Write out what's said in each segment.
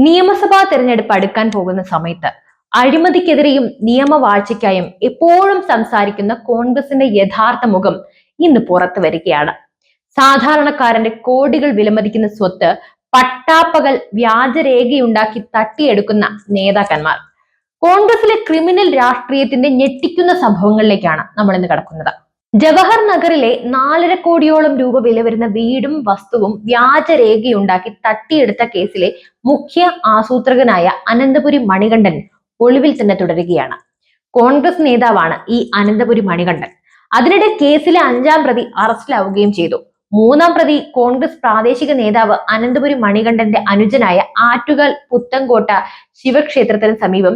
നിയമസഭാ തെരഞ്ഞെടുപ്പ് അടുക്കാൻ പോകുന്ന സമയത്ത് അഴിമതിക്കെതിരെയും നിയമവാഴ്ചയ്ക്കായും എപ്പോഴും സംസാരിക്കുന്ന കോൺഗ്രസിന്റെ യഥാർത്ഥ മുഖം ഇന്ന് പുറത്തു വരികയാണ്. സാധാരണക്കാരന്റെ കോടികൾ വിലമതിക്കുന്ന സ്വത്ത് പട്ടാപ്പകൽ വ്യാജരേഖയുണ്ടാക്കി തട്ടിയെടുക്കുന്ന നേതാക്കന്മാർ. കോൺഗ്രസിലെ ക്രിമിനൽ രാഷ്ട്രീയത്തിന്റെ ഞെട്ടിക്കുന്ന സംഭവങ്ങളിലേക്കാണ് നമ്മൾ ഇന്ന് കടക്കുന്നത്. ജവഹർ നഗറിലെ 4.5 കോടിയോളം രൂപ വില വരുന്ന വീടും വസ്തുവും വ്യാജരേഖയുണ്ടാക്കി തട്ടിയെടുത്ത കേസിലെ മുഖ്യ ആസൂത്രകനായ അനന്തപുരി മണികണ്ഠൻ ഒളിവിൽ തന്നെ തുടരുകയാണ്. കോൺഗ്രസ് നേതാവാണ് ഈ അനന്തപുരി മണികണ്ഠൻ. അതിനിടെ കേസിലെ 5-ാം പ്രതി അറസ്റ്റിലാവുകയും ചെയ്തു. 3-ാം പ്രതി കോൺഗ്രസ് പ്രാദേശിക നേതാവ് അനന്തപുരി മണികണ്ഠന്റെ അനുജനായ ആറ്റുകാൽ പുത്തൻകോട്ട ശിവക്ഷേത്രത്തിന് സമീപം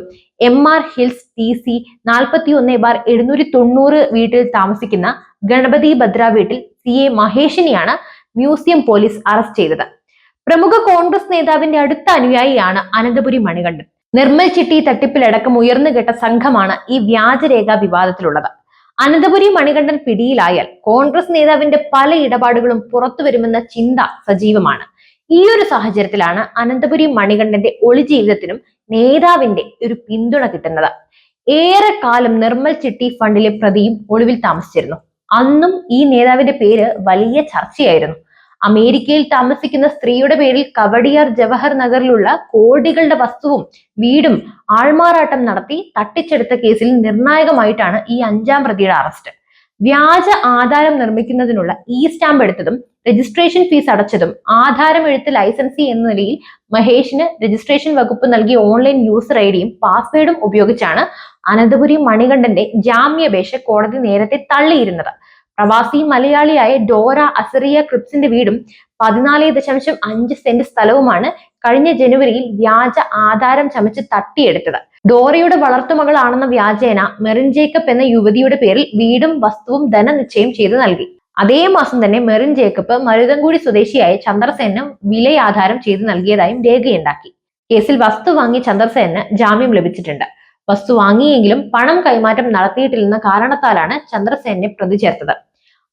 MR ഹിൽസ് TC 41/790 വീട്ടിൽ താമസിക്കുന്ന ഗണപതി ഭദ്ര വീട്ടിൽ CA മഹേഷിനെയാണ് മ്യൂസിയം പോലീസ് അറസ്റ്റ് ചെയ്തത്. പ്രമുഖ കോൺഗ്രസ് നേതാവിന്റെ അടുത്ത അനുയായിയാണ് അനന്തപുരി മണികണ്ഠൻ. നിർമ്മൽ ചിട്ടി തട്ടിപ്പിലടക്കം ഉയർന്നുകെട്ട സംഘമാണ് ഈ വ്യാജരേഖ വിവാദത്തിലുള്ളത്. അനന്തപുരി മണികണ്ഠൻ പിടിയിലായാൽ കോൺഗ്രസ് നേതാവിന്റെ പല ഇടപാടുകളും പുറത്തു വരുമെന്ന ചിന്ത സജീവമാണ്. ഈ ഒരു സാഹചര്യത്തിലാണ് അനന്തപുരി മണികണ്ഠന്റെ ഒളിജീവിതത്തിനും നേതാവിന്റെ ഒരു പിന്തുണ കിട്ടുന്നത്. ഏറെക്കാലം നിർമ്മൽ ചിട്ടി ഫണ്ടിലെ പ്രതിയും ഒളിവിൽ താമസിച്ചിരുന്നു. അന്നും ഈ നേതാവിന്റെ പേര് വലിയ ചർച്ചയായിരുന്നു. അമേരിക്കയിൽ താമസിക്കുന്ന സ്ത്രീയുടെ പേരിൽ കവടിയാർ ജവഹർ നഗറിലുള്ള കോടികളുടെ വസ്തുവും വീടും ആൾമാറാട്ടം നടത്തി തട്ടിച്ചെടുത്ത കേസിൽ നിർണായകമായിട്ടാണ് ഈ 5-ാം പ്രതിയുടെ അറസ്റ്റ്. വ്യാജ ആധാരം നിർമ്മിക്കുന്നതിനുള്ള സ്റ്റാമ്പ് എടുത്തതും രജിസ്ട്രേഷൻ ഫീസ് അടച്ചതും ആധാരം എഴുത്ത് ലൈസൻസി എന്ന നിലയിൽ മഹേഷിന് രജിസ്ട്രേഷൻ വകുപ്പ് നൽകിയ ഓൺലൈൻ യൂസർ ഐഡിയും പാസ്വേഡും ഉപയോഗിച്ചാണ് അനന്തപുരി മണികണ്ഠന്റെ ജാമ്യാപേക്ഷ കോടതി നേരത്തെ തള്ളിയിരുന്നത്. പ്രവാസി മലയാളിയായ ഡോറ അസറിയ ക്രിപ്സിന്റെ വീടും 14.5 സെന്റ് സ്ഥലവുമാണ് കഴിഞ്ഞ ജനുവരിയിൽ വ്യാജ ആധാരം ചമച്ച് തട്ടിയെടുത്തത്. ഡോറയുടെ വളർത്തുമകളാണെന്ന വ്യാജേന മെറിൻ ജേക്കബ് എന്ന യുവതിയുടെ പേരിൽ വീടും വസ്തുവും ധനനിശ്ചയം ചെയ്ത് നൽകി. അതേ മാസം തന്നെ മെറിൻ ജേക്കബ് മരുതൻകുടി സ്വദേശിയായ ചന്ദ്രസേനന് വിലയാധാരം ചെയ്ത് നൽകിയതായും രേഖയുണ്ടാക്കി. കേസിൽ വസ്തു വാങ്ങിയ ചന്ദ്രസേനന് ജാമ്യം ലഭിച്ചിട്ടുണ്ട്. വസ്തു വാങ്ങിയെങ്കിലും പണം കൈമാറ്റം നടത്തിയിട്ടില്ലെന്ന കാരണത്താലാണ് ചന്ദ്രസേനെ പ്രതി ചേർത്തത്.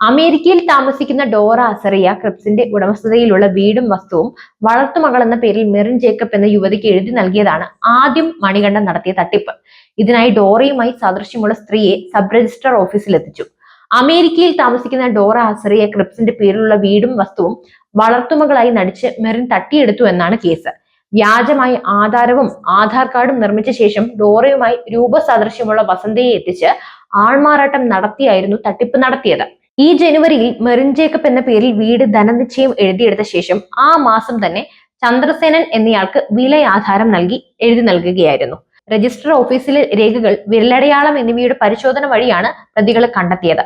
അമേരിക്കയിൽ താമസിക്കുന്ന ഡോറ അസറിയ ക്രിപ്സിന്റെ ഉടമസ്ഥതയിലുള്ള വീടും വസ്തുവും വളർത്തുമകൾ എന്ന പേരിൽ മെറിൻ ജേക്കബ് എന്ന യുവതിക്ക് എഴുതി നൽകിയതാണ് ആദ്യം മണികണ്ഠൻ നടത്തിയ തട്ടിപ്പ്. ഇതിനായി ഡോറയുമായി സാദൃശ്യമുള്ള സ്ത്രീയെ സബ് രജിസ്ട്രാർ ഓഫീസിൽ എത്തിച്ചു. അമേരിക്കയിൽ താമസിക്കുന്ന ഡോറ അസറിയ ക്രിപ്സിന്റെ പേരിലുള്ള വീടും വസ്തുവും വളർത്തുമകളായി നടിച്ച് മെറിൻ തട്ടിയെടുത്തു എന്നാണ് കേസ്. വ്യാജമായി ആധാരവും ആധാർ കാർഡും നിർമ്മിച്ച ശേഷം ഡോറയുമായി രൂപസാദൃശ്യമുള്ള വസന്തയെ എത്തിച്ച് ആൾമാറാട്ടം നടത്തിയായിരുന്നു തട്ടിപ്പ് നടത്തിയത്. ഈ ജനുവരിയിൽ മെറിൻ ജേക്കബ് എന്ന പേരിൽ വീട് ധനനിശ്ചയം എഴുതിയെടുത്ത ശേഷം ആ മാസം തന്നെ ചന്ദ്രസേനൻ എന്നയാൾക്ക് വിലയാധാരം നൽകി എഴുതി നൽകുകയായിരുന്നു. രജിസ്റ്റർ ഓഫീസിലെ രേഖകൾ, വിരലടയാളം എന്നിവയുടെ പരിശോധന വഴിയാണ് പ്രതികളെ കണ്ടെത്തിയത്.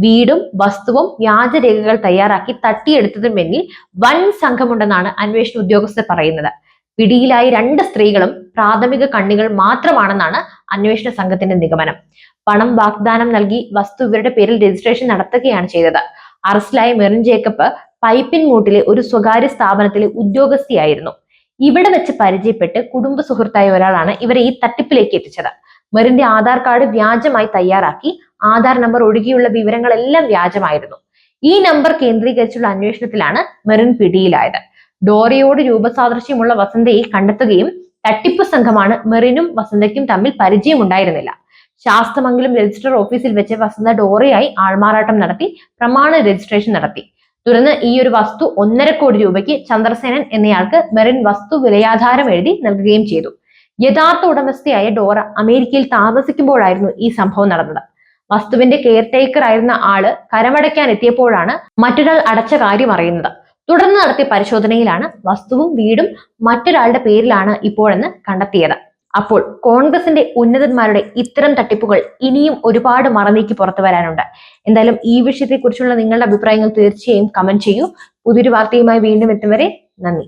വീടും വസ്തുവും വ്യാജരേഖകൾ തയ്യാറാക്കി തട്ടിയെടുത്തതിന് പിന്നിൽ വൻ സംഘമുണ്ടെന്നാണ് അന്വേഷണ ഉദ്യോഗസ്ഥർ പറയുന്നത്. പിടിയിലായ 2 സ്ത്രീകളും പ്രാഥമിക കണ്ണികൾ മാത്രമാണെന്നാണ് അന്വേഷണ സംഘത്തിന്റെ നിഗമനം. പണം വാഗ്ദാനം നൽകി വസ്തു ഇവരുടെ പേരിൽ രജിസ്ട്രേഷൻ നടത്തുകയാണ് ചെയ്തത്. അറസ്റ്റിലായ മെറിൻ ജേക്കബ് പൈപ്പിൻ മൂട്ടിലെ ഒരു സ്വകാര്യ സ്ഥാപനത്തിലെ ഉദ്യോഗസ്ഥയായിരുന്നു. ഇവിടെ വെച്ച് പരിചയപ്പെട്ട് കുടുംബ സുഹൃത്തായ ഒരാളാണ് ഇവരെ ഈ തട്ടിപ്പിലേക്ക് എത്തിച്ചത്. മെറിന്റെ ആധാർ കാർഡ് വ്യാജമായി തയ്യാറാക്കി. ആധാർ നമ്പർ ഒഴികെയുള്ള വിവരങ്ങളെല്ലാം വ്യാജമായിരുന്നു. ഈ നമ്പർ കേന്ദ്രീകരിച്ചുള്ള അന്വേഷണത്തിലാണ് മെറിൻ പിടിയിലായത്. ഡോറയോട് രൂപസാദൃശ്യമുള്ള വസന്തയെ കണ്ടെത്തുകയും തട്ടിപ്പ് സംഘമാണ് മെറിനും വസന്തയ്ക്കും തമ്മിൽ പരിചയമുണ്ടായിരുന്നില്ല. ശാസ്തമംഗലം രജിസ്റ്റർ ഓഫീസിൽ വെച്ച് വസന്ത ഡോറയായി ആൾമാറാട്ടം നടത്തി പ്രമാണ രജിസ്ട്രേഷൻ നടത്തി. തുടർന്ന് ഈ ഒരു വസ്തു 1.5 കോടി രൂപയ്ക്ക് ചന്ദ്രസേനൻ എന്നയാൾക്ക് മെറിൻ വസ്തു വിലയാധാരം എഴുതി നൽകുകയും ചെയ്തു. യഥാർത്ഥ ഉടമസ്ഥയായ ഡോറ അമേരിക്കയിൽ താമസിക്കുമ്പോഴായിരുന്നു ഈ സംഭവം നടന്നത്. വസ്തുവിന്റെ കെയർടേക്കർ ആയിരുന്ന ആള് കരമടയ്ക്കാൻ എത്തിയപ്പോഴാണ് മറ്റൊരാൾ അടച്ച കാര്യം അറിയുന്നത്. തുടർന്ന് നടത്തിയ പരിശോധനയിലാണ് വസ്തുവും വീടും മറ്റൊരാളുടെ പേരിലാണ് ഇപ്പോഴെന്ന് കണ്ടെത്തിയത്. അപ്പോൾ കോൺഗ്രസിന്റെ ഉന്നതന്മാരുടെ ഇത്തരം തട്ടിപ്പുകൾ ഇനിയും ഒരുപാട് മറനീക്കി പുറത്തു വരാനുണ്ട്. എന്തായാലും ഈ വിഷയത്തെക്കുറിച്ചുള്ള നിങ്ങളുടെ അഭിപ്രായങ്ങൾ തീർച്ചയായും കമന്റ് ചെയ്യൂ. പുതിയൊരു വാർത്തയുമായി വീണ്ടും എത്തും വരെ നന്ദി.